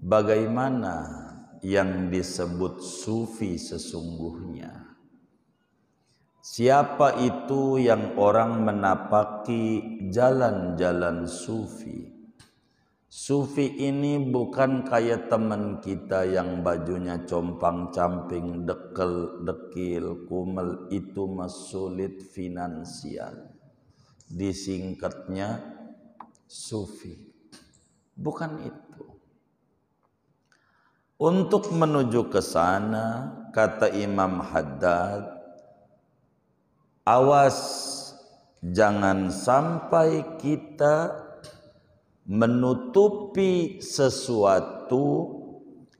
bagaimana yang disebut sufi sesungguhnya? Siapa itu yang orang menapaki jalan-jalan sufi? Sufi ini bukan kayak teman kita yang bajunya compang-camping, dekel-dekil, kumel, itu mas sulit finansial. Disingkatnya sufi. Bukan itu. Untuk menuju ke sana, kata Imam Haddad, awas jangan sampai kita menutupi sesuatu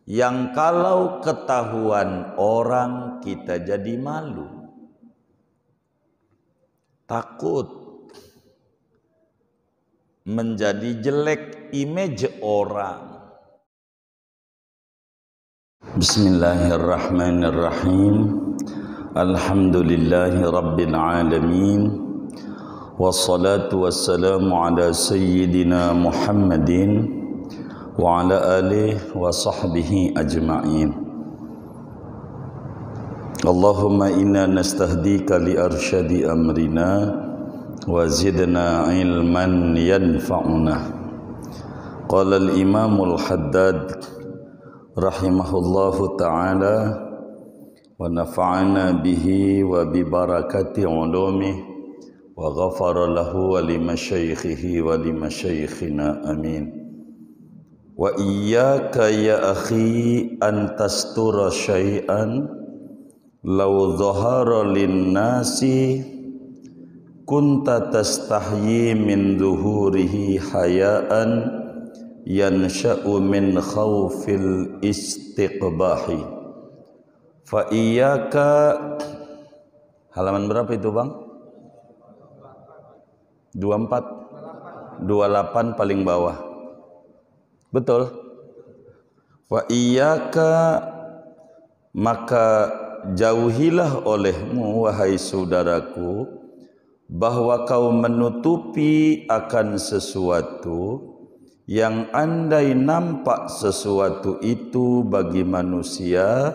yang kalau ketahuan orang kita jadi malu. Takut menjadi jelek image orang. Bismillahirrahmanirrahim. Alhamdulillahi rabbil alamin. Wassalatu wassalamu ala sayyidina Muhammadin wa ala alihi wa sahbihi ajma'in. Allahumma inna nastahdika li arsyadi amrina wa zidna ilman yanfa'una. Qala al-imamul Haddad rahimahullahu ta'ala wa nafa'ana bihi wa bi barakati ulumihi wa ghafara lahu wa li masyaikhihi wa li masyaikhina amin. Wa iyyaka ya akhi an tastura syai'an law dhahara lin nasi kunta tastahyi min dhuhurihi hayaan yansha'u min khawfil istiqbahi. Fa iyyaka, halaman berapa itu Bang? 24 28 paling bawah. Betul? Wa iyyaka, maka jauhilah olehmu wahai saudaraku bahwa kau menutupi akan sesuatu yang andai nampak sesuatu itu bagi manusia,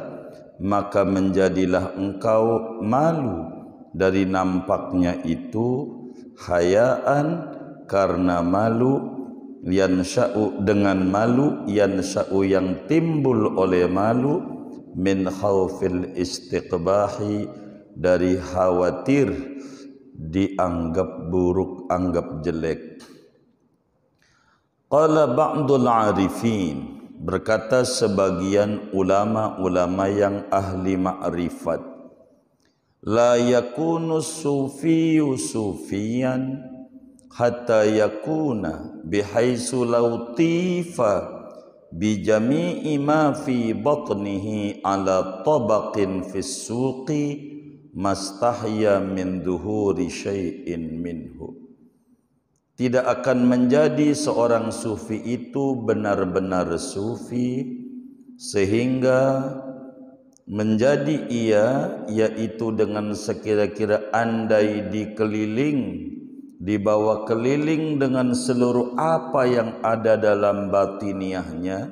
maka menjadilah engkau malu dari nampaknya itu, hayaan karena malu, yansya'u dengan malu, yansya'u yang timbul oleh malu, min khawfil istiqbahi dari khawatir dianggap buruk, anggap jelek. Qala ba'dul arifin, berkata sebagian ulama-ulama yang ahli ma'rifat, la yakunu sufiyu sufiyan hatta yakuna bihaisu lautifa bi jami'i ma fi batnihi ala tabaqin fis suqi mastahya min dhuhuri syai'in minhu. Tidak akan menjadi seorang sufi itu benar-benar sufi sehingga menjadi ia, yaitu dengan sekira-kira andai dikeliling, dibawa keliling dengan seluruh apa yang ada dalam batiniahnya,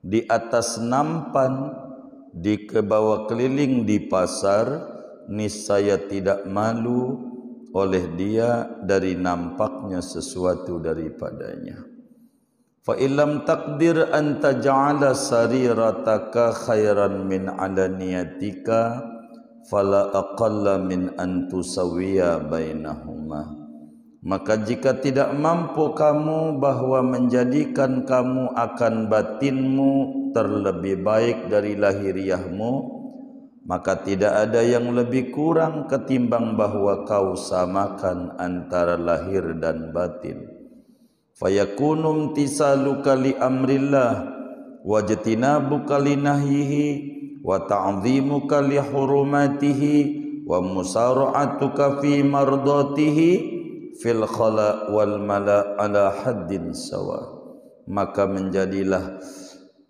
di atas nampan, dibawa keliling di pasar, niscaya tidak malu oleh dia dari nampaknya sesuatu daripadanya. Fa illam taqdir an taj'ala sarirataka khairan min alaniyatika fala aqalla min an tusawwiya bainahuma. Maka jika tidak mampu kamu bahwa menjadikan kamu akan batinmu terlebih baik dari lahiriahmu, maka tidak ada yang lebih kurang ketimbang bahwa kau samakan antara lahir dan batin. Fayakunu imtisaluka li amrillah wajtinabuka li nahyihi wa ta'dhimuka li hurumatihi wa musara'atuka fi mardatihi fil khala wal mala ala haddin sawa. Maka menjadilah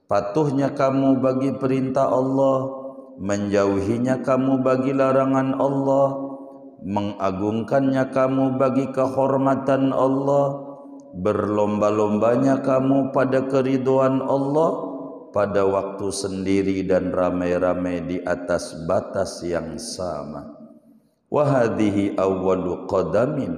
patuhnya kamu bagi perintah Allah, menjauhinya kamu bagi larangan Allah, mengagungkannya kamu bagi kehormatan Allah, berlomba-lombanya kamu pada keridhaan Allah, pada waktu sendiri dan ramai-ramai di atas batas yang sama. Wa hadhihi awwalu qadamin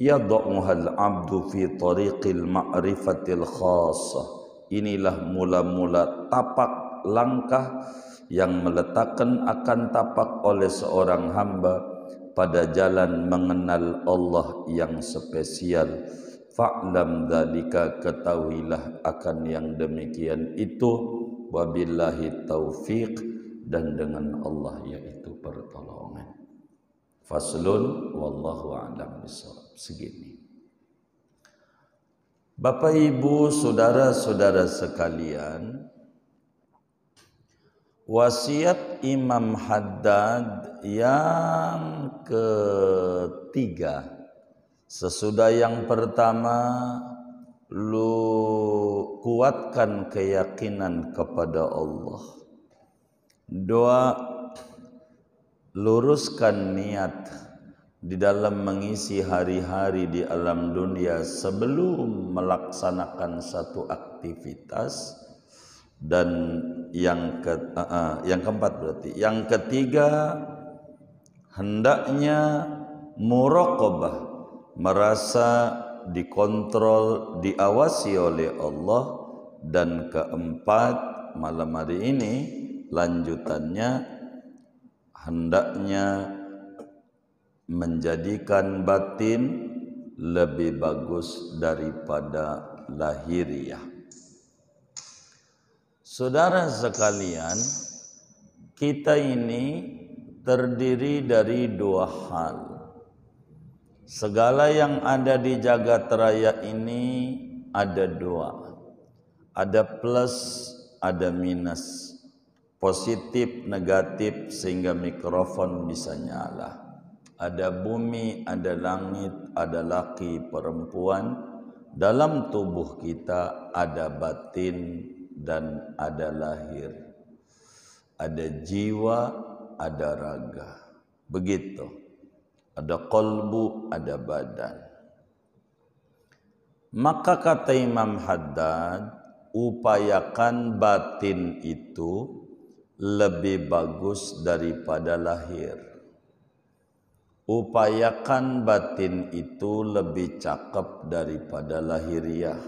yad'uhal 'abdu fi tariqil ma'rifatil khassah. Inilah mula-mula tapak langkah yang meletakkan akan tapak oleh seorang hamba pada jalan mengenal Allah yang spesial. Fa'lam dzalika, ketahuilah akan yang demikian itu. Wabillahi taufiq, dan dengan Allah yaitu pertolongan. Faslun wallahu a'lam bishawab. Segini. Bapak Ibu, saudara-saudara sekalian, wasiat Imam Haddad yang ketiga, sesudah yang pertama, lu kuatkan keyakinan kepada Allah. Dua, luruskan niat di dalam mengisi hari-hari di alam dunia sebelum melaksanakan satu aktivitas. Dan yang keempat berarti, yang ketiga, hendaknya muraqabah, merasa dikontrol, diawasi oleh Allah. Dan keempat, malam hari ini lanjutannya, hendaknya menjadikan batin lebih bagus daripada lahiriah. Saudara sekalian, kita ini terdiri dari dua hal. Segala yang ada di jagat raya ini ada dua. Ada plus, ada minus. Positif, negatif, sehingga mikrofon bisa nyala. Ada bumi, ada langit, ada laki, perempuan. Dalam tubuh kita ada batin dan ada lahir. Ada jiwa, ada raga. Begitu. Ada qalbu, ada badan. Maka kata Imam Haddad, upayakan batin itu lebih bagus daripada lahir. Upayakan batin itu lebih cakep daripada lahiriah.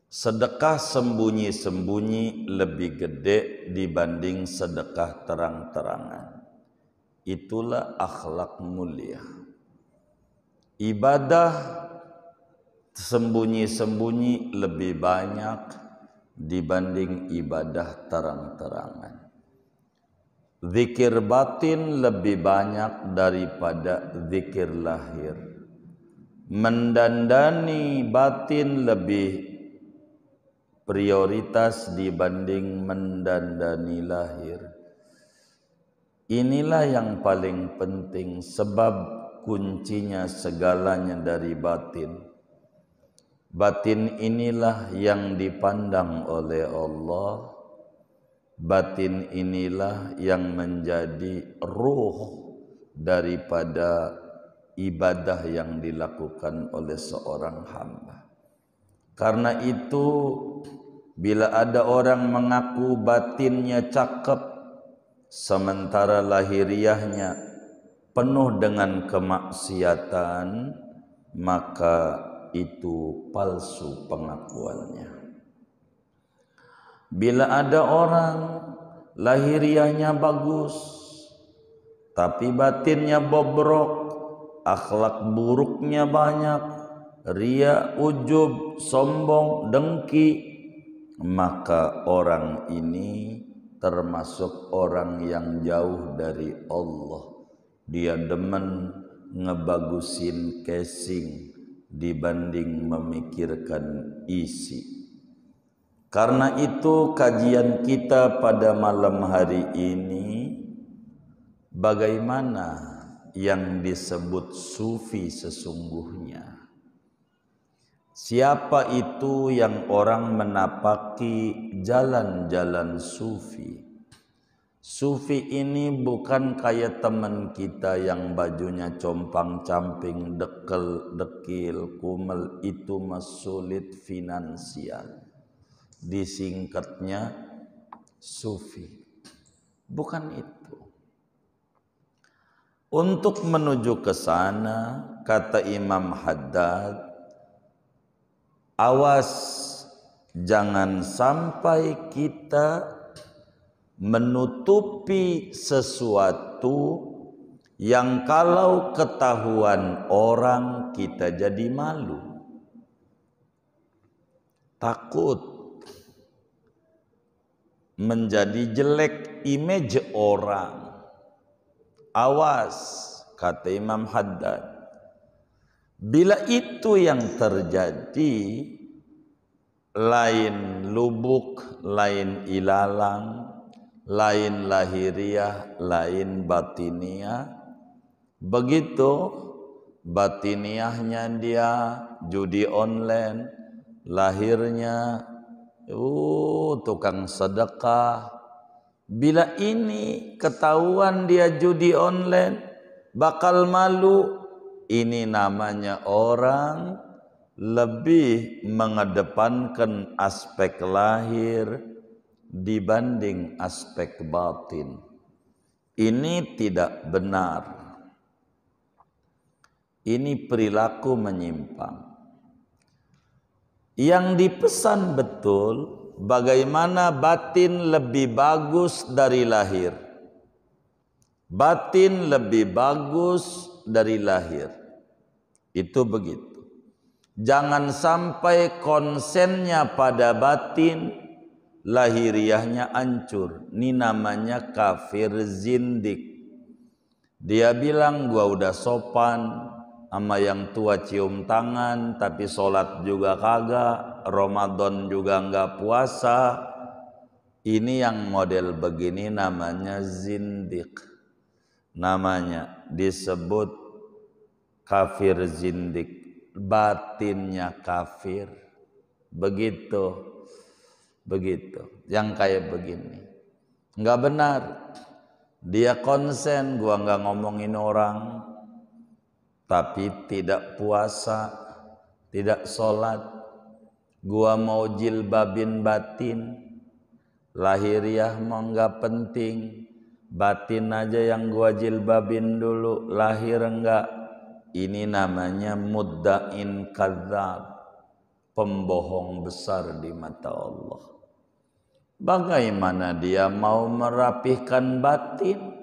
Sedekah sembunyi-sembunyi lebih gede dibanding sedekah terang-terangan. Itulah akhlak mulia. Ibadah sembunyi-sembunyi lebih banyak dibanding ibadah terang-terangan. Zikir batin lebih banyak daripada zikir lahir. Mendandani batin lebih prioritas dibanding mendandani lahir. Inilah yang paling penting, sebab kuncinya segalanya dari batin. Batin inilah yang dipandang oleh Allah. Batin inilah yang menjadi ruh daripada ibadah yang dilakukan oleh seorang hamba. Karena itu, bila ada orang mengaku batinnya cakep, sementara lahiriahnya penuh dengan kemaksiatan, maka itu palsu pengakuannya. Bila ada orang lahiriahnya bagus, tapi batinnya bobrok, akhlak buruknya banyak, ria, ujub, sombong, dengki, maka orang ini termasuk orang yang jauh dari Allah. Dia demen ngebagusin casing dibanding memikirkan isi. Karena itu kajian kita pada malam hari ini, bagaimana yang disebut sufi sesungguhnya. Siapa itu yang orang menapaki jalan-jalan sufi? Sufi ini bukan kayak teman kita yang bajunya compang-camping, dekel, dekil, kumel, itu mah sulit finansial. disingkatnya sufi. Bukan itu. Untuk menuju ke sana, kata Imam Haddad, awas jangan sampai kita menutupi sesuatu yang kalau ketahuan orang kita jadi malu. Takut menjadi jelek image orang. Awas, kata Imam Haddad. Bila itu yang terjadi, lain lubuk, lain ilalang, lain lahiriah, lain batiniah. Begitu batiniahnya dia judi online, lahirnya tukang sedekah. Bila ini ketahuan dia judi online, bakal malu. Ini namanya orang lebih mengedepankan aspek lahir dibanding aspek batin. Ini tidak benar. Ini perilaku menyimpang. Yang dipesan betul, bagaimana batin lebih bagus dari lahir. Batin lebih bagus dari lahir. Itu begitu. Jangan sampai konsennya pada batin, lahiriahnya hancur. Ini namanya kafir zindik. Dia bilang gua udah sopan, sama yang tua cium tangan, tapi sholat juga kagak, Ramadan juga enggak puasa. Ini yang model begini namanya zindik. Namanya disebut kafir zindik. Batinnya kafir. Begitu. Yang kayak begini. Enggak benar. Dia konsen, gua enggak ngomongin orang, tapi tidak puasa, tidak sholat. Gua mau jilbabin batin, lahiriah mau enggak penting, batin aja yang gua jilbabin dulu, lahir enggak. Ini namanya mudda'in kadzab, pembohong besar di mata Allah. Bagaimana dia mau merapihkan batin,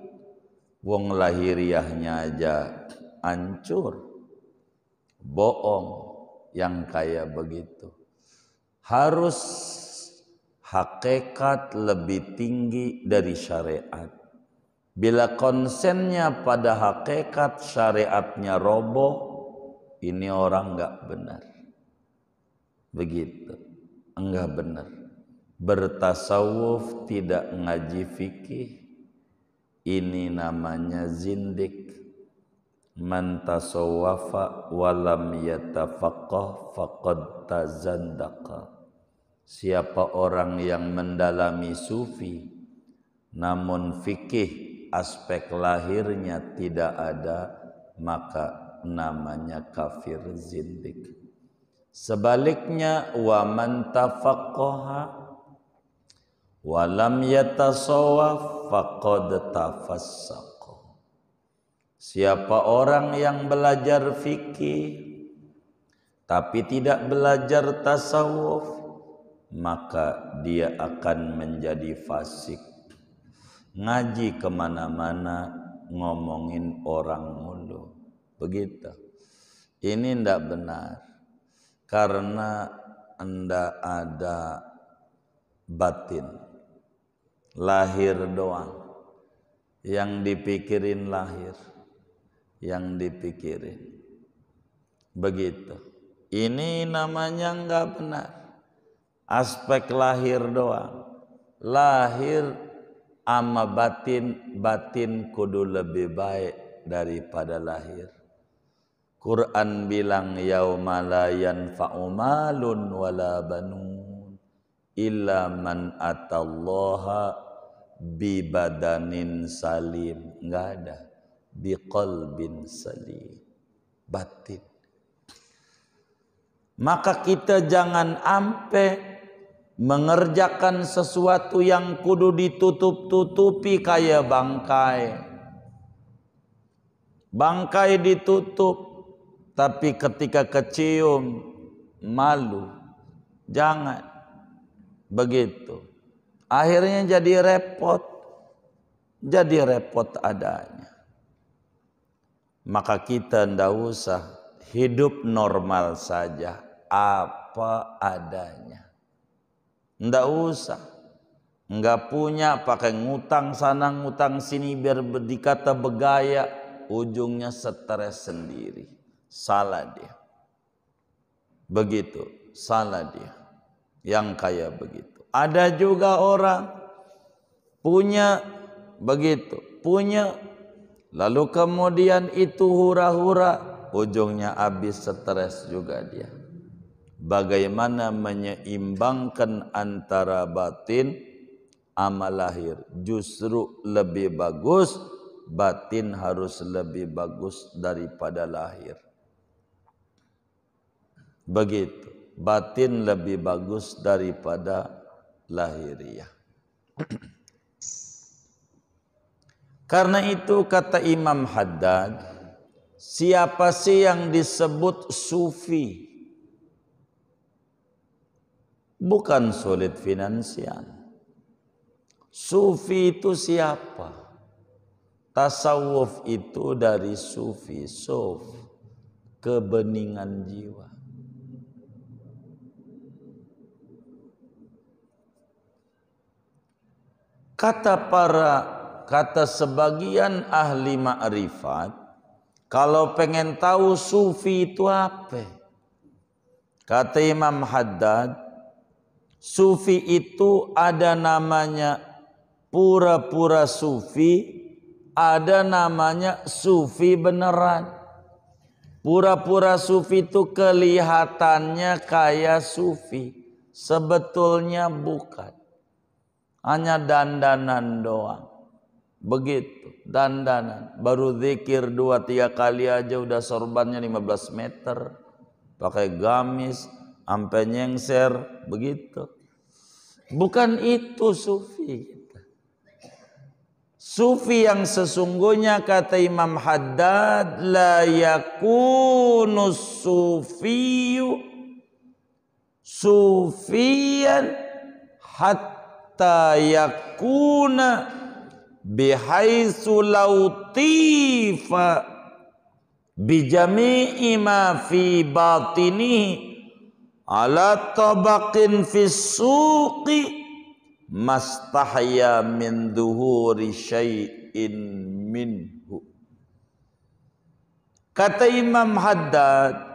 wong lahiriahnya aja hancur. Bohong yang kayak begitu. Harus hakikat lebih tinggi dari syariat. Bila konsennya pada hakikat, syariatnya roboh, ini orang enggak benar. Begitu, enggak benar. Bertasawuf tidak ngaji fikih, ini namanya zindik. Man tasawwafa walam yatafaqqah faqad tazandaqa. Siapa orang yang mendalami sufi namun fikih aspek lahirnya tidak ada, maka namanya kafir zindik. Sebaliknya, wa man tafaqqaha walam yatasawwaf faqad tafassaq. Siapa orang yang belajar fikih tapi tidak belajar tasawuf, maka dia akan menjadi fasik. Ngaji kemana-mana ngomongin orang mulu. Begitu. Ini tidak benar. Karena anda ada batin. Lahir doang. Yang dipikirin lahir. Yang dipikirin. Begitu. Ini namanya enggak benar. Aspek lahir doang. Lahir ama batin kudu lebih baik daripada lahir. Quran bilang yauma la yanfa'u malun wala banun illa man atallaha bi badanin salim. Enggak ada. Biqalbin salim. Batin. Maka kita jangan ampe mengerjakan sesuatu yang kudu ditutup-tutupi kayak bangkai. Bangkai ditutup, tapi ketika kecium malu. Jangan begitu. Akhirnya jadi repot. Jadi repot adanya. Maka kita ndak usah hidup normal saja, apa adanya. Ndak usah. Nggak punya pakai ngutang sana ngutang sini biar dikata begaya, ujungnya stres sendiri. Salah dia. Begitu, salah dia. Yang kayak begitu. Ada juga orang punya begitu, punya lalu kemudian itu hura-hura, ujungnya habis stres juga dia. Bagaimana menyeimbangkan antara batin amal lahir? Justru lebih bagus batin harus lebih bagus daripada lahir. Begitu, batin lebih bagus daripada lahiriah. Karena itu kata Imam Haddad, siapa sih yang disebut sufi? Bukan sulit finansial. Sufi itu siapa? Tasawuf itu dari sufi, suf, kebeningan jiwa. Kata sebagian ahli ma'rifat, kalau pengen tahu sufi itu apa? Kata Imam Haddad, sufi itu ada namanya pura-pura sufi, ada namanya sufi beneran. Pura-pura sufi itu kelihatannya kayak sufi, sebetulnya bukan. Hanya dandanan doang. Begitu, dandanan. Baru zikir 2-3 kali aja udah sorbannya 15 meter. Pakai gamis, sampai nyengser, begitu. Bukan itu sufi. Sufi yang sesungguhnya kata Imam Haddad, la yakunu sufiyu sufiyan hatta yakuna bihaitsu lautifa bijami'i ma fi batinihi ala tabaqin fis suqi mastahya min duhuri syai'in minhu. Kata Imam Haddad,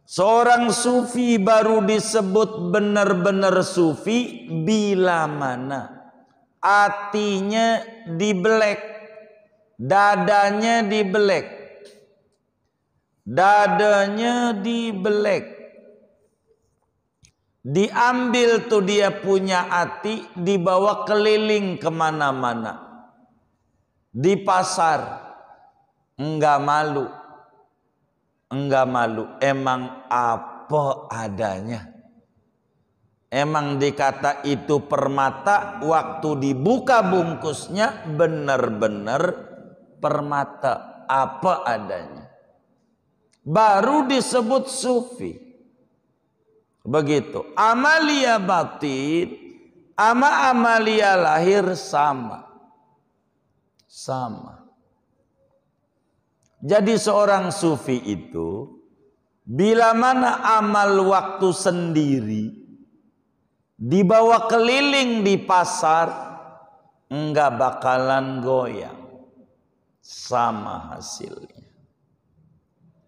seorang sufi baru disebut benar-benar sufi bila mana hatinya dibelek, dadanya dibelek, diambil tuh dia punya hati, dibawa keliling kemana-mana, di pasar, enggak malu, emang apa adanya. Emang dikata itu permata, waktu dibuka bungkusnya benar-benar permata, apa adanya. Baru disebut sufi. Begitu. Amalia batin sama amalia lahir sama. Jadi seorang sufi itu bila mana amal waktu sendiri dibawa keliling di pasar, enggak bakalan goyang, sama hasilnya.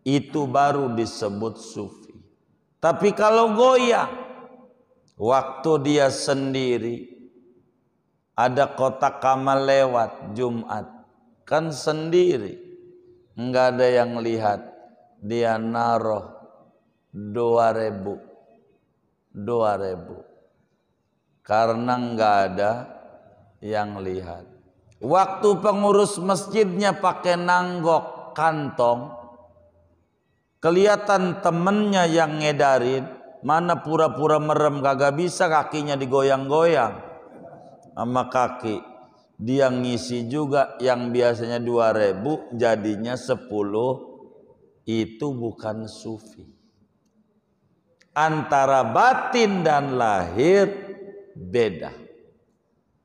Itu baru disebut sufi. Tapi kalau goyang, waktu dia sendiri, ada kotak amal lewat Jumat, kan sendiri, enggak ada yang lihat, dia naruh 2.000, karena enggak ada yang lihat. Waktu pengurus masjidnya pakai nanggok kantong, kelihatan temennya yang ngedarin, Mana pura-pura merem kagak bisa, kakinya digoyang-goyang sama kaki. Dia ngisi juga yang biasanya 2.000 jadinya 10. Itu bukan sufi. Antara batin dan lahir beda.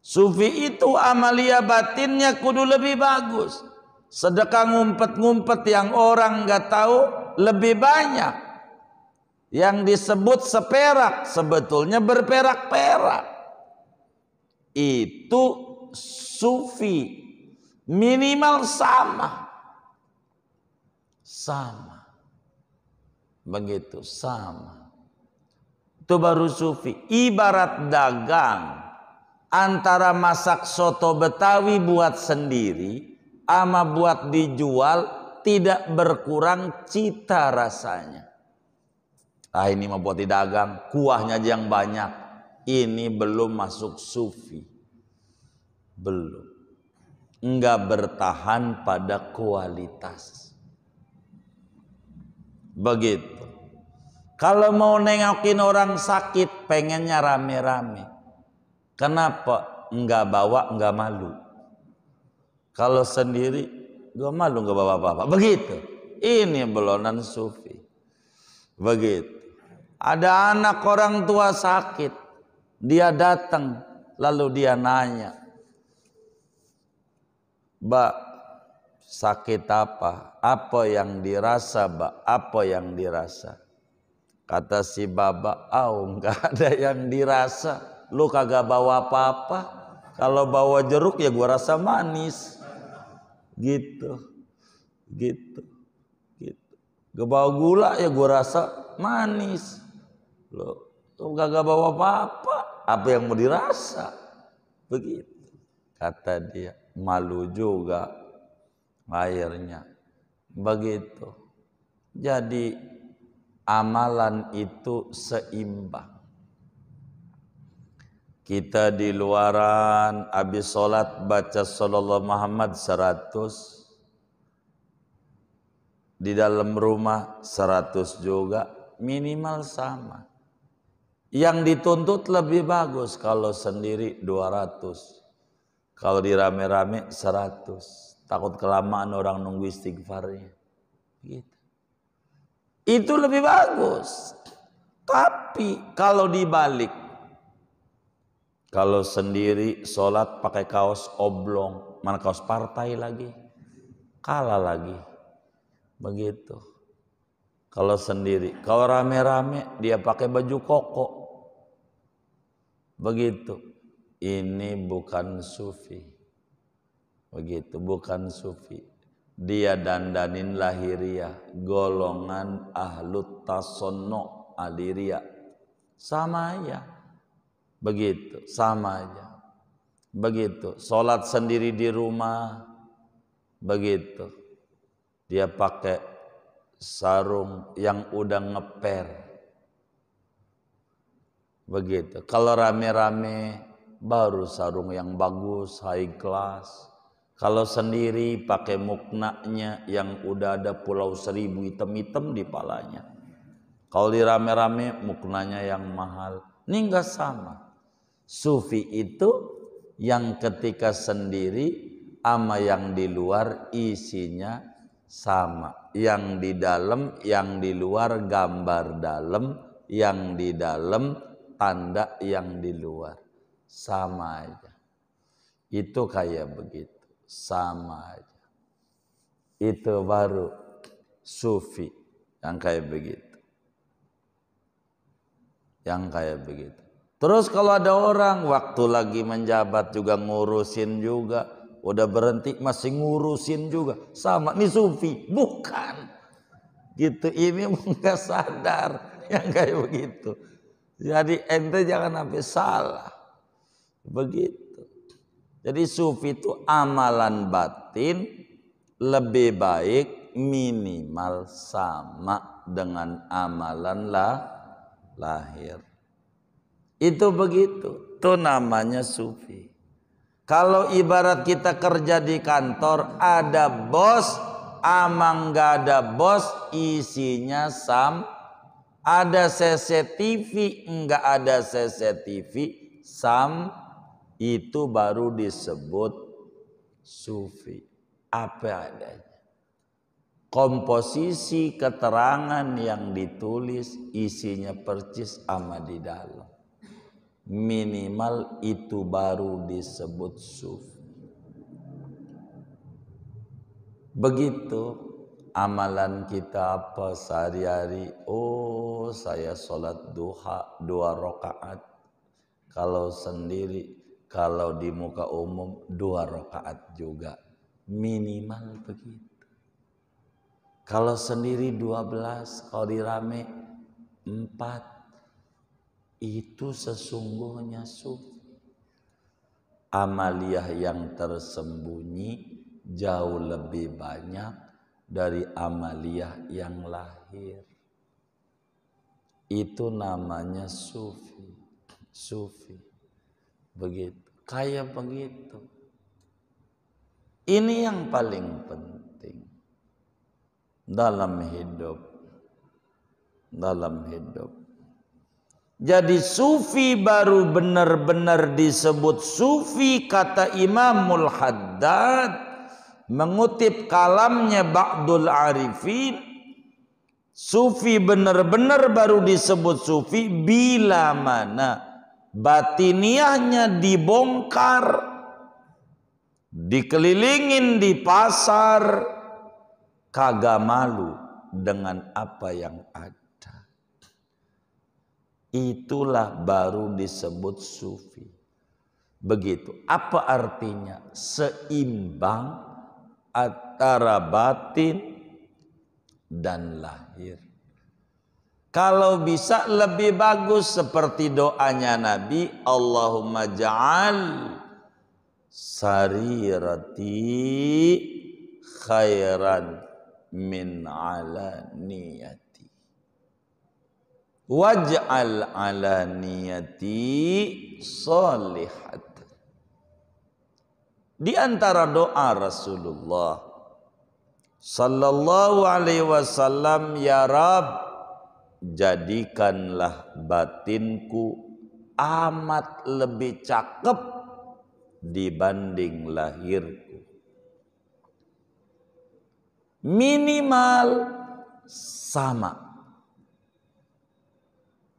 Sufi itu amalia batinnya kudu lebih bagus. Sedekah ngumpet-ngumpet yang orang nggak tahu lebih banyak. Yang disebut seperak sebetulnya berperak-perak. Itu sufi. Minimal sama. Sama. Begitu, sama. Itu baru sufi. Ibarat dagang. Antara masak soto Betawi buat sendiri ama buat dijual tidak berkurang cita rasanya. Ini mah buat didagang, kuahnya aja yang banyak. Ini belum masuk sufi. Belum. Enggak bertahan pada kualitas. Begitu. Kalau mau nengokin orang sakit pengennya rame-rame. Kenapa? Enggak bawa, enggak malu. Kalau sendiri, enggak malu, enggak bawa apa-apa. Begitu. Ini belonan sufi. Begitu. Ada anak orang tua sakit. Dia datang. Lalu dia nanya. Mbak, sakit apa? Apa yang dirasa, Mbak? Apa yang dirasa? Kata si baba, enggak ada yang dirasa. Lu kagak bawa apa-apa. Kalau bawa jeruk ya gua rasa manis. Gitu. Gitu. Gitu. Gak bawa gula ya gua rasa manis. Lu kagak bawa apa-apa. Apa yang mau dirasa? Begitu. Kata dia, malu juga akhirnya. Begitu. Jadi amalan itu seimbang. Kita di luaran habis sholat baca sallallahu Muhammad 100. Di dalam rumah 100 juga, minimal sama. Yang dituntut lebih bagus kalau sendiri 200. Kalau di rame-rame 100. Takut kelamaan orang nunggu istighfarnya. Gitu. Itu lebih bagus. Tapi kalau dibalik, kalau sendiri sholat pakai kaos oblong, mana kaos partai lagi, kalah lagi. Begitu. Kalau sendiri, kalau rame-rame dia pakai baju koko. Begitu. Ini bukan sufi. Begitu, bukan sufi. Dia dandanin lahiriah, golongan ahlut tasonno aliriah. Sama aja. Begitu, sama aja. Begitu, sholat sendiri di rumah. Begitu. Dia pakai sarung yang udah ngeper. Begitu. Kalau rame-rame baru sarung yang bagus, high class. Kalau sendiri pakai muknanya yang udah ada pulau seribu hitam-hitam di palanya. Kalau di rame-rame muknanya yang mahal. Ini enggak sama. Sufi itu yang ketika sendiri sama yang di luar isinya sama. Yang di dalam, yang di luar gambar dalam, yang di dalam tanda yang di luar. Sama aja. Itu kayak begitu. Sama aja. Itu baru sufi yang kayak begitu. Yang kayak begitu. Terus kalau ada orang waktu lagi menjabat juga ngurusin juga, udah berhenti masih ngurusin juga, sama nih sufi, bukan. Gitu, ini nggak sadar yang kayak begitu. Jadi ente jangan sampai salah. Begitu. Jadi sufi itu amalan batin lebih baik minimal sama dengan amalan lahir. Itu begitu. Itu namanya sufi. Kalau ibarat kita kerja di kantor, ada bos, amang gak ada bos, isinya Ada CCTV, enggak ada CCTV, itu baru disebut sufi. Apa adanya. Komposisi keterangan yang ditulis isinya percis sama di dalam. Minimal itu baru disebut sufi. Begitu amalan kita apa sehari-hari. Oh, saya sholat duha 2 rakaat. Kalau sendiri, kalau di muka umum 2 rakaat juga. Minimal begitu. Kalau sendiri 12, kalau di rame 4. Itu sesungguhnya sufi. Amaliyah yang tersembunyi jauh lebih banyak dari amaliyah yang lahir. Itu namanya sufi. Sufi. Begitu. Kayak begitu. Ini yang paling penting dalam hidup. Dalam hidup. Jadi sufi baru benar-benar disebut sufi, kata Imamul Haddad mengutip kalamnya Ba'dul Arifin. Sufi benar-benar baru disebut sufi bila mana batiniahnya dibongkar, dikelilingin di pasar, kagak malu dengan apa yang ada. Itulah baru disebut sufi. Begitu. Apa artinya? Seimbang antara batin dan lahir. Kalau bisa lebih bagus seperti doanya Nabi, Allahumma ja'al sarirati khairan min alaniyati waj'al alaniyati sholihat. Di antara doa Rasulullah sallallahu alaihi wasallam, ya Rabb, jadikanlah batinku amat lebih cakep dibanding lahirku. Minimal sama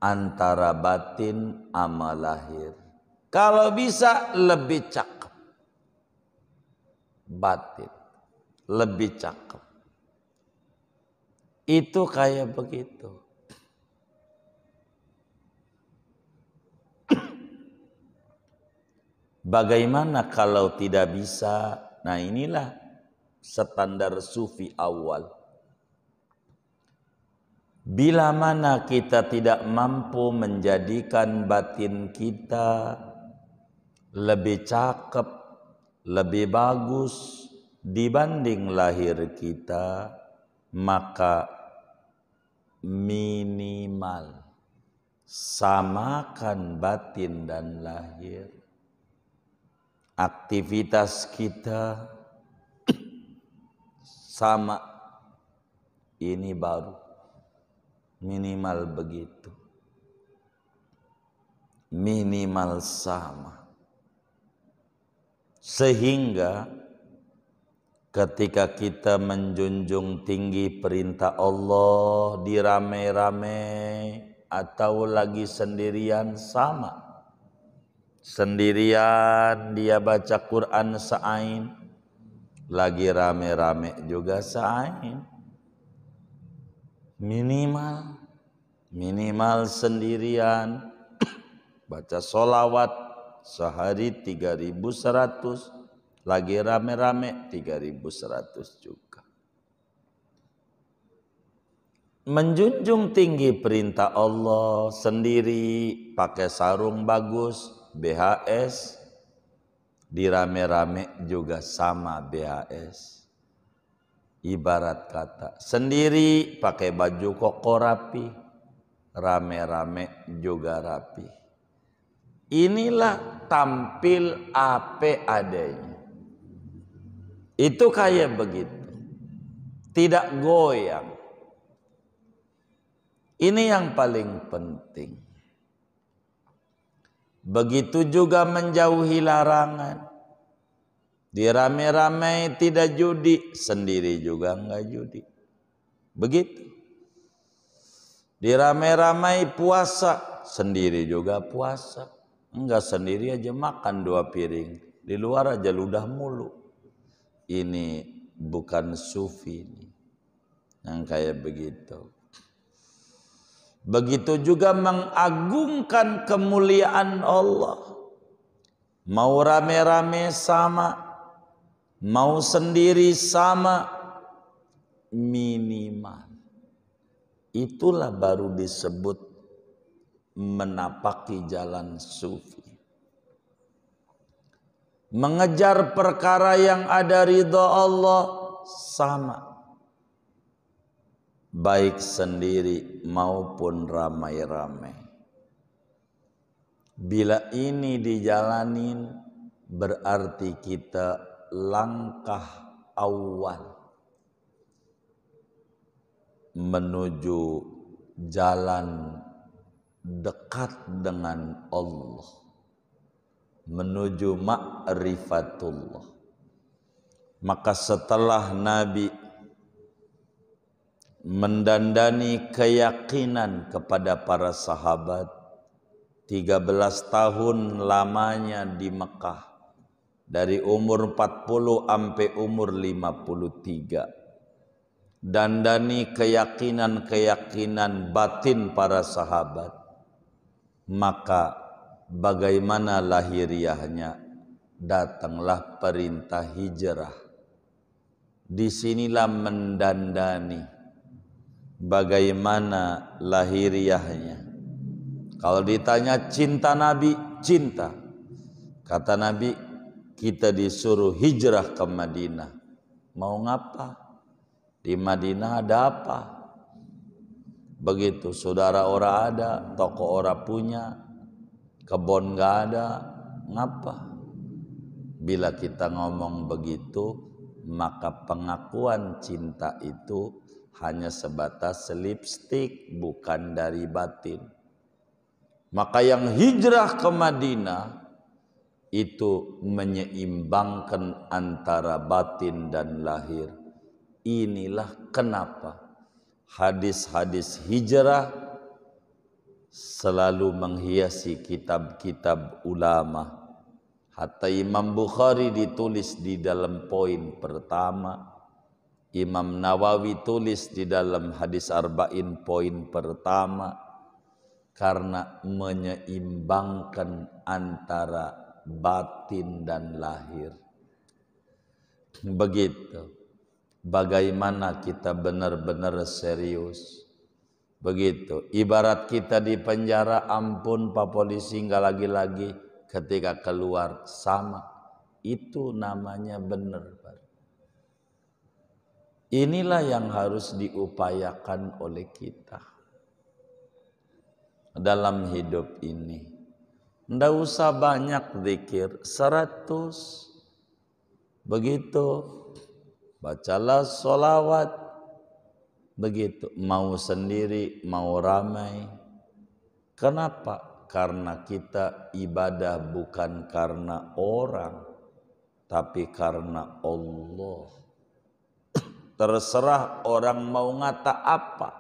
antara batin sama lahir. Kalau bisa lebih cakep. Batin lebih cakep. Itu kayak begitu. Bagaimana kalau tidak bisa? Nah, inilah standar sufi awal. Bila mana kita tidak mampu menjadikan batin kita lebih cakep, lebih bagus dibanding lahir kita, maka minimal samakan batin dan lahir. Aktivitas kita sama, ini baru minimal begitu, minimal sama, sehingga ketika kita menjunjung tinggi perintah Allah di rame-rame atau lagi sendirian sama. Sendirian dia baca Quran sa'ain, lagi rame-rame juga sa'ain. Minimal sendirian baca sholawat sehari 3.100, lagi rame-rame 3.100 juga. Menjunjung tinggi perintah Allah sendiri, pakai sarung bagus, BHS, di rame-rame juga sama BHS. Ibarat kata, sendiri pakai baju koko rapi, rame-rame juga rapi. Inilah tampil apa adanya. Itu kayak begitu. Tidak goyang. Ini yang paling penting. Begitu juga menjauhi larangan. Dirame-ramai tidak judi, sendiri juga enggak judi. Begitu. Dirame-ramai puasa, sendiri juga puasa. Enggak, sendiri aja makan 2 piring. Di luar aja ludah mulu. Ini bukan sufi ini. Yang kayak begitu. Begitu juga mengagungkan kemuliaan Allah. Mau rame-rame sama, mau sendiri sama, minimal. Itulah baru disebut menapaki jalan sufi. Mengejar perkara yang ada ridha Allah sama. Baik sendiri maupun ramai-ramai. Bila ini dijalanin, berarti kita langkah awal menuju jalan dekat dengan Allah, menuju ma'rifatullah. Maka setelah Nabi mendandani keyakinan kepada para sahabat, 13 tahun lamanya di Mekah, dari umur 40 sampai umur 53. Dandani keyakinan-keyakinan batin para sahabat. Maka bagaimana lahiriahnya? Datanglah perintah hijrah. Disinilah mendandani bagaimana lahiriahnya. Kalau ditanya cinta Nabi, cinta. Kata Nabi, kita disuruh hijrah ke Madinah. Mau ngapa? Di Madinah ada apa? Begitu, saudara orang ada, toko orang punya, kebun gak ada, ngapa? Bila kita ngomong begitu, maka pengakuan cinta itu hanya sebatas lipstik, bukan dari batin. Maka yang hijrah ke Madinah itu menyeimbangkan antara batin dan lahir. Inilah kenapa hadis-hadis hijrah selalu menghiasi kitab-kitab ulama. Hatta Imam Bukhari ditulis di dalam poin pertama, Imam Nawawi tulis di dalam hadis arba'in poin pertama, karena menyeimbangkan antara batin dan lahir. Begitu. Bagaimana kita benar-benar serius. Begitu. Ibarat kita di penjara, ampun Pak Polisi, enggak lagi-lagi. Ketika keluar sama. Itu namanya benar. Inilah yang harus diupayakan oleh kita dalam hidup ini. Nggak usah banyak zikir, 100. Begitu. Bacalah sholawat. Begitu. Mau sendiri, mau ramai. Kenapa? Karena kita ibadah bukan karena orang, tapi karena Allah. Terserah orang mau ngata apa.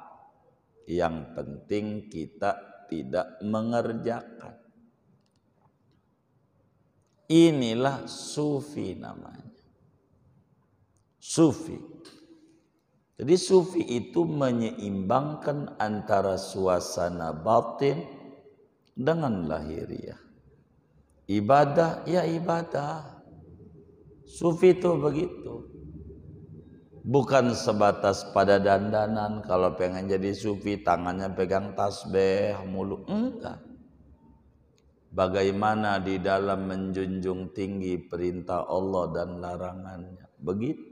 Yang penting kita tidak mengerjakan. Inilah sufi namanya. Sufi. Jadi sufi itu menyeimbangkan antara suasana batin dengan lahiriah. Ibadah ya ibadah. Sufi itu begitu. Bukan sebatas pada dandanan. Kalau pengen jadi sufi tangannya pegang tasbih mulu. Enggak. Bagaimana di dalam menjunjung tinggi perintah Allah dan larangannya. Begitu.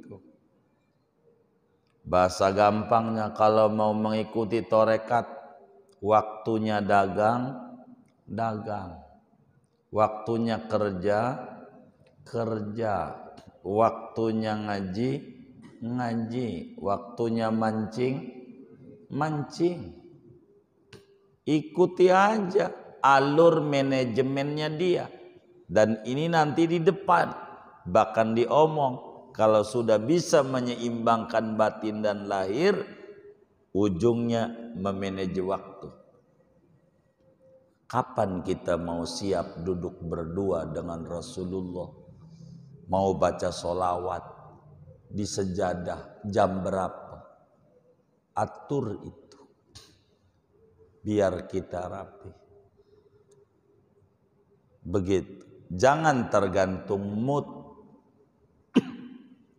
Bahasa gampangnya, kalau mau mengikuti torekat, waktunya dagang, dagang. Waktunya kerja, kerja. Waktunya ngaji, ngaji. Waktunya mancing, mancing. ikuti aja alur manajemennya dia. Dan ini nanti di depan bahkan diomong, kalau sudah bisa menyeimbangkan batin dan lahir, ujungnya memanage waktu. Kapan kita mau siap duduk berdua dengan Rasulullah, mau baca solawat di sejadah, jam berapa? Atur itu biar kita rapi. Begitu. Jangan tergantung mood.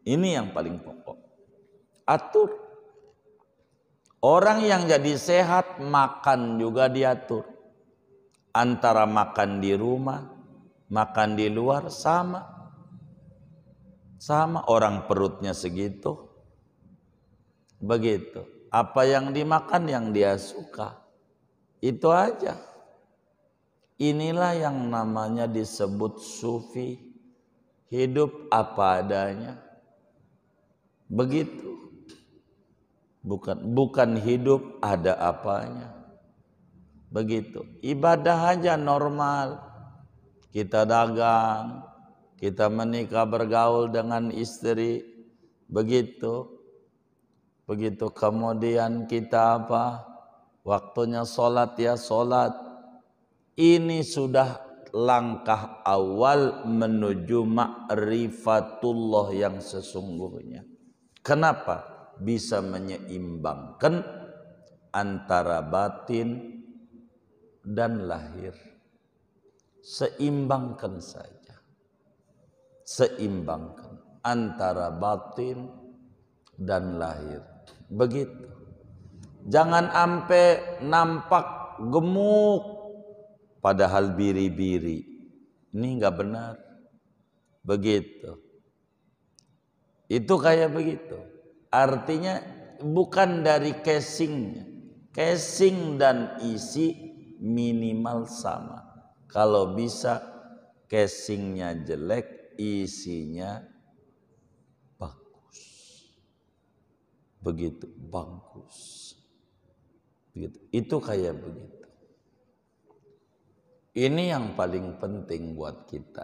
Ini yang paling pokok. Atur. Orang yang jadi sehat makan juga diatur. Antara makan di rumah, makan di luar sama. Sama, orang perutnya segitu. Begitu. Apa yang dimakan yang dia suka. Itu aja. Inilah yang namanya disebut sufi, hidup apa adanya. Begitu. Bukan hidup ada apanya. Begitu. Ibadah aja normal. Kita dagang, kita menikah bergaul dengan istri. Begitu. Begitu kemudian kita apa? Waktunya sholat ya sholat. Ini sudah langkah awal menuju ma'rifatullah yang sesungguhnya. Kenapa? Bisa menyeimbangkan antara batin dan lahir. Seimbangkan saja. Seimbangkan antara batin dan lahir. Begitu. Jangan sampai nampak gemuk padahal biri-biri. Ini enggak benar. Begitu. Itu kayak begitu. Artinya bukan dari casingnya. Casing dan isi minimal sama. Kalau bisa casingnya jelek, isinya bagus. Begitu, bagus. Begitu. Itu kayak begitu. Ini yang paling penting buat kita.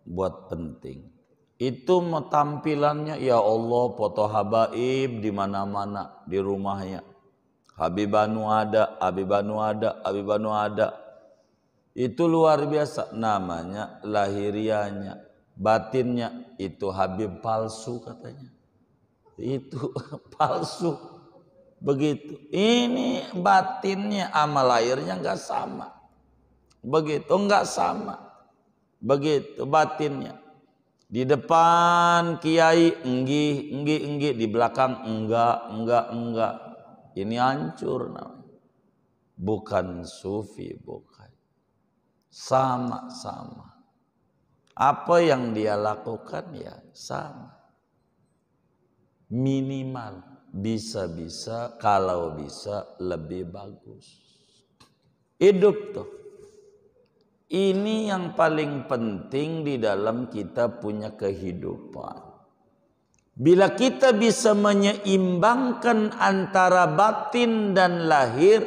Buat penting. Itu tampilannya ya Allah, foto habaib di mana-mana di rumahnya. Habibanu ada, Habibanu ada, Habibanu ada. Itu luar biasa, namanya lahirianya. Batinnya itu Habib palsu katanya. Itu palsu. Begitu. Ini batinnya sama lahirnya enggak sama. Begitu, enggak sama. Begitu batinnya. Di depan kiai enggih, di belakang enggak. Ini hancur namanya. Bukan sufi, bukan. Sama-sama. Apa yang dia lakukan ya sama. Minimal bisa-bisa, kalau bisa lebih bagus. Hidup tuh. Ini yang paling penting di dalam kita punya kehidupan. Bila kita bisa menyeimbangkan antara batin dan lahir,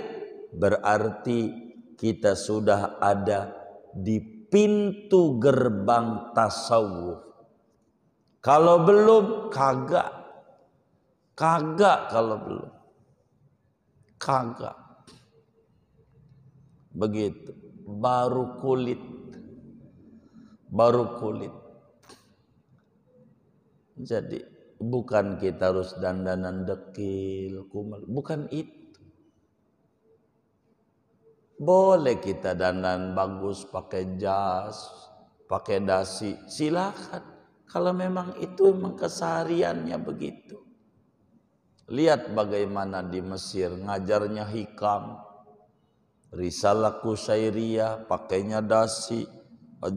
berarti kita sudah ada di pintu gerbang tasawuf. Kalau belum, kagak kalau belum. Kagak. Begitu. Baru kulit. Jadi bukan kita harus dandanan dekil, kumal, bukan itu. Boleh kita dandan bagus pakai jas, pakai dasi, silakan. Kalau memang itu memang kesehariannya begitu. Lihat bagaimana di Mesir ngajarnya hikam. Risalah Kusairiyah, pakainya dasi,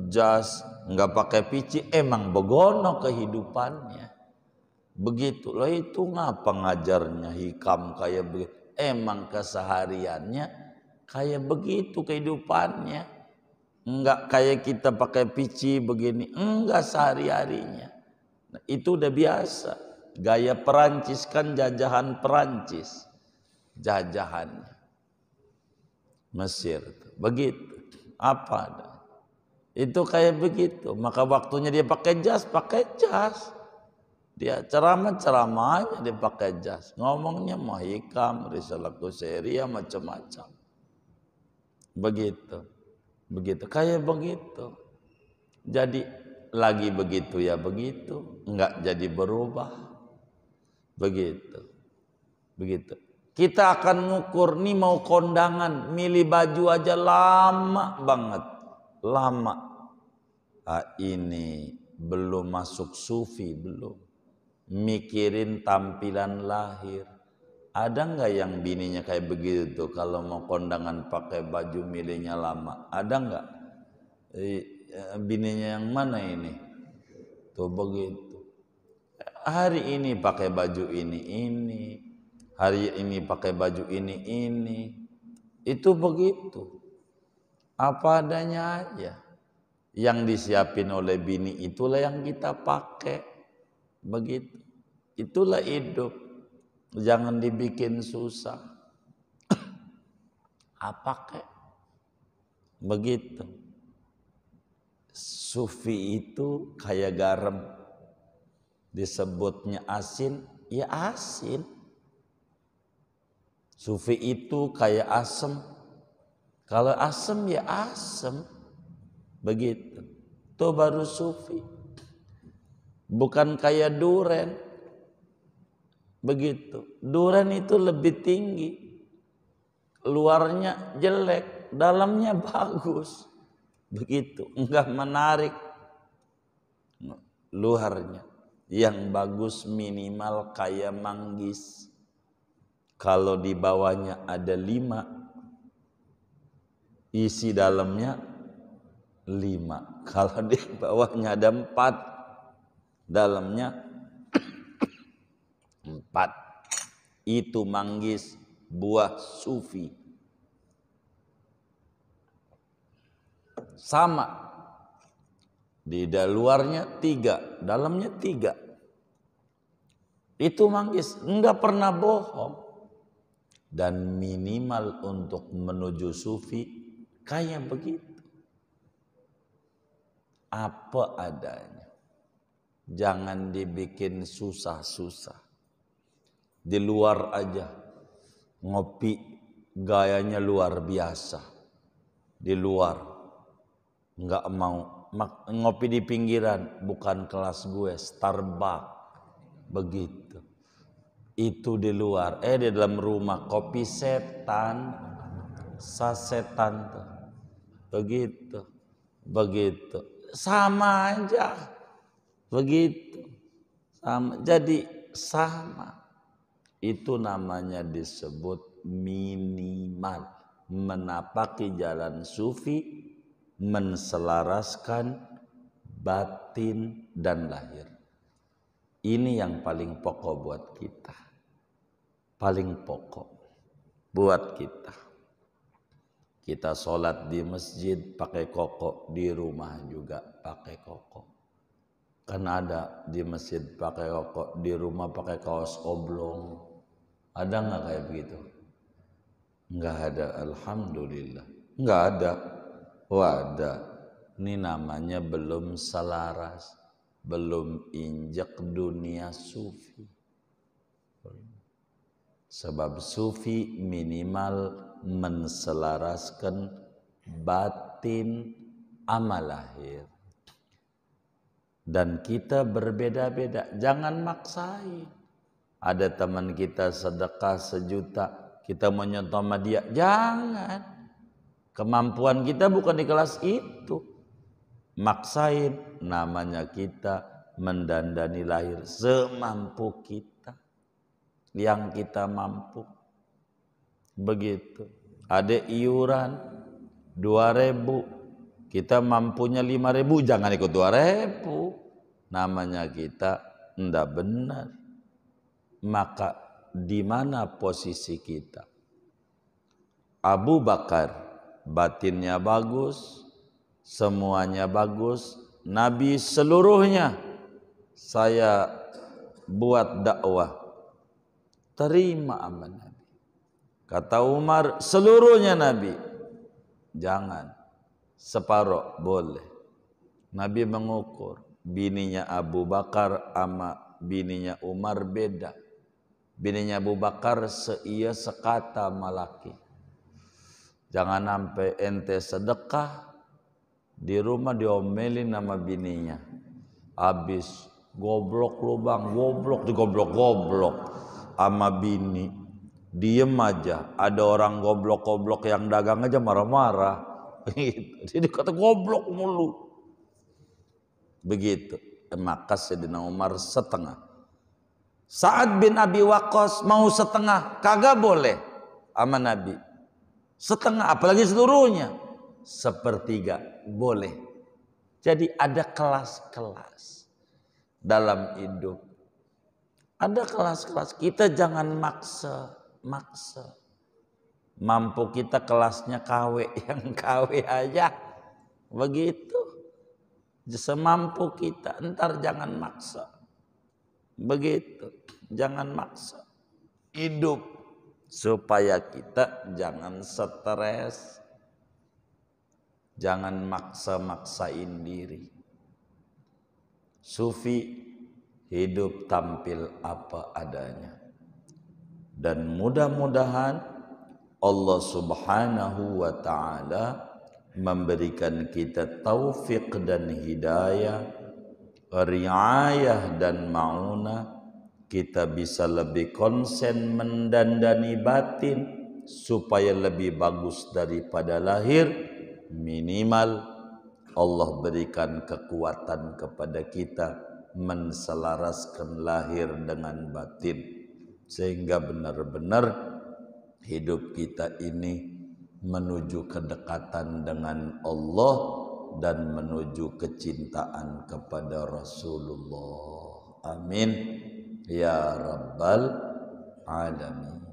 jas, enggak pakai pici, emang begono kehidupannya. Begitulah itu ngapa ngajarnya hikam kayak begitu. Emang kesehariannya kayak begitu kehidupannya. Enggak kayak kita pakai pici begini, enggak sehari-harinya. Nah, itu udah biasa. Gaya Perancis kan jajahan Perancis. Jajahannya. Mesir. Begitu. Apa ada? Itu kayak begitu. Maka waktunya dia pakai jas. Dia ceramah-ceramahnya dia pakai jas. Ngomongnya mau hikam, risalah Qusairiyah, macam-macam. Begitu. Kayak begitu. Jadi lagi begitu ya begitu. Enggak jadi berubah. Begitu. Kita akan ngukur nih mau kondangan, milih baju aja lama banget. Lama. Ini belum masuk sufi, belum. Mikirin tampilan lahir. Ada nggak yang bininya kayak begitu kalau mau kondangan pakai baju milihnya lama? Ada nggak? Bininya yang mana ini? Tuh begitu. Hari ini pakai baju ini. Hari ini pakai baju ini. Itu begitu. Apa adanya aja. Yang disiapin oleh bini itulah yang kita pakai. Begitu. Itulah hidup. Jangan dibikin susah. Apa kek? Begitu. Sufi itu kayak garam. Disebutnya asin, ya asin. Sufi itu kayak asem. Kalau asem ya asem. Begitu. Itu baru sufi. Bukan kayak duren. Begitu. Duren itu lebih tinggi. Luarnya jelek, dalamnya bagus. Begitu. Enggak menarik. Luarnya. Yang bagus minimal kayak manggis. Kalau di bawahnya ada 5, isi dalamnya 5. Kalau di bawahnya ada 4, dalamnya 4. Itu manggis, buah sufi. Sama. Di luarnya 3, dalamnya 3. Itu manggis, enggak pernah bohong. Dan minimal untuk menuju sufi kayak begitu. Apa adanya. Jangan dibikin susah-susah. Di luar aja. Ngopi gayanya luar biasa. Di luar. Enggak mau. Ngopi di pinggiran. Bukan kelas gue. Starbucks. Begitu. Itu di luar, di dalam rumah kopi setan, sasetan tuh. Begitu. Sama aja. Begitu. Sama. Jadi sama. Itu namanya disebut minimal. Menapaki jalan sufi, menselaraskan batin dan lahir. Ini yang paling pokok buat kita. Paling pokok buat kita. Kita sholat di masjid pakai koko, di rumah juga pakai koko. Kan ada di masjid pakai koko, di rumah pakai kaos oblong. Ada nggak kayak begitu? Nggak ada, alhamdulillah. Nggak ada. Ada. Ini namanya belum selaras, belum injak dunia sufi. Sebab sufi minimal menselaraskan batin amal lahir. Dan kita berbeda-beda, jangan maksain. Ada teman kita sedekah 1 juta, kita menyontoh sama dia, jangan. Kemampuan kita bukan di kelas itu. Maksain, namanya kita mendandani lahir semampu kita. Yang kita mampu. Begitu. Ada iuran 2.000, kita mampunya 5.000, jangan ikut 2.000. Namanya kita enggak benar. Maka di mana posisi kita? Abu Bakar batinnya bagus, semuanya bagus, Nabi seluruhnya saya buat dakwah. Terima aman Nabi. Kata Umar, seluruhnya Nabi. Jangan. Separuh boleh. Nabi mengukur. Bininya Abu Bakar sama bininya Umar beda. Bininya Abu Bakar seia sekata malaki. Jangan sampai ente sedekah di rumah diomelin sama bininya. Habis goblok lu bang, goblok digoblok-goblok sama bini. Diem aja. Ada orang goblok-goblok yang dagang aja marah-marah. Jadi kata goblok mulu. Begitu. Maka Sayyidina Umar setengah. Sa'ad bin Abi Waqqas mau setengah, kagak boleh sama Nabi. Setengah, apalagi seluruhnya. Sepertiga, boleh. Jadi ada kelas-kelas dalam hidup. Ada kelas-kelas. Kita jangan maksa. Mampu kita kelasnya KW, yang KW aja. Begitu. Semampu kita, ntar jangan maksa. Begitu, jangan maksa. Hidup. Supaya kita jangan stres. Jangan maksa-maksain diri. Sufi hidup tampil apa adanya. Dan mudah-mudahan Allah Subhanahu wa ta'ala memberikan kita taufik dan hidayah, riayah dan ma'unah. Kita bisa lebih konsen mendandani batin supaya lebih bagus daripada lahir. Minimal Allah berikan kekuatan kepada kita menselaraskan lahir dengan batin, sehingga benar-benar hidup kita ini menuju kedekatan dengan Allah dan menuju kecintaan kepada Rasulullah. Amin ya rabbal alamin.